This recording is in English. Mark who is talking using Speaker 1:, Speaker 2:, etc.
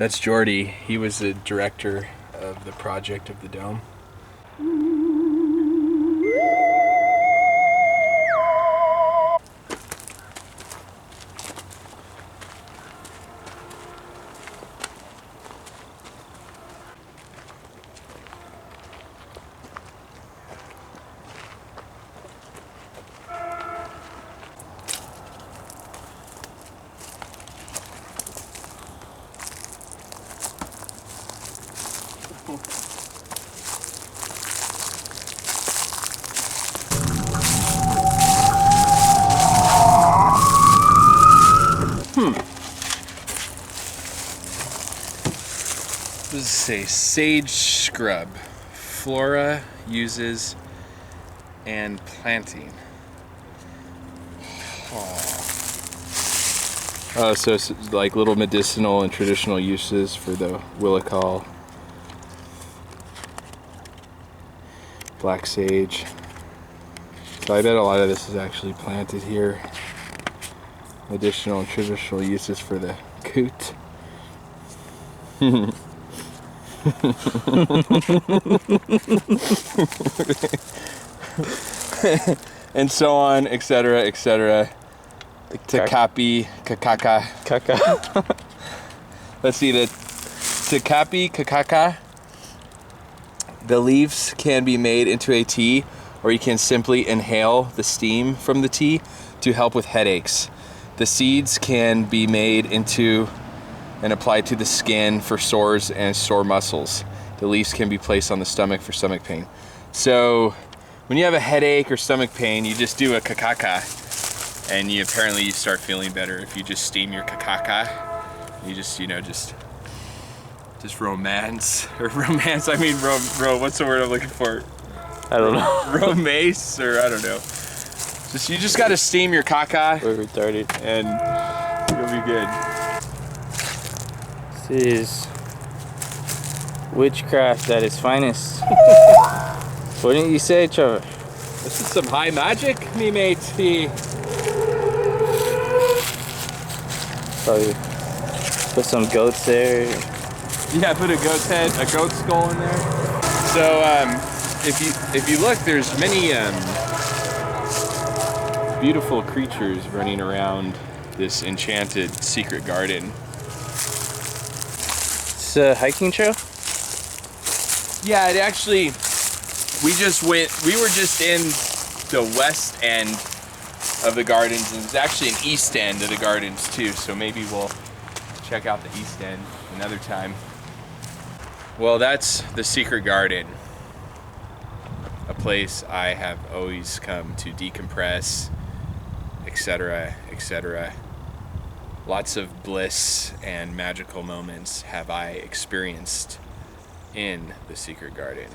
Speaker 1: That's Jordy. He was the director of the project of the dome. What does it say? Sage scrub. Flora uses and planting. Oh, so it's like little medicinal and traditional uses for the willicall. Black sage. So I bet a lot of this is actually planted here. Additional and traditional uses for the coot. And so on, etc., etc. Takapi, kakaka.
Speaker 2: Kaka.
Speaker 1: Let's see, the Takapi, kakaka. The leaves can be made into a tea, or you can simply inhale the steam from the tea to help with headaches. The seeds can be made into and applied to the skin for sores and sore muscles. The leaves can be placed on the stomach for stomach pain. So when you have a headache or stomach pain, you just do a kakaka, and you start feeling better if you just steam your kakaka. You just, just romance, or romance, I mean, what's the word I'm looking for?
Speaker 2: I don't know.
Speaker 1: Romace, or I don't know. You just gotta steam your caca.
Speaker 2: We're retarded.
Speaker 1: And you'll be good.
Speaker 2: This is witchcraft at its finest. Wouldn't you say, Trevor?
Speaker 1: This is some high magic, me matey.
Speaker 2: Probably put some goats there.
Speaker 1: Yeah, put a goat's head, a goat skull in there. So, if you look, there's many beautiful creatures running around this enchanted secret garden.
Speaker 2: It's a hiking trail?
Speaker 1: Yeah, it actually, we were just in the west end of the gardens, and it's actually an east end of the gardens too, so maybe we'll check out the east end another time. Well, that's the secret garden, a place I have always come to decompress, etc., etc. Lots of bliss and magical moments have I experienced in the secret garden.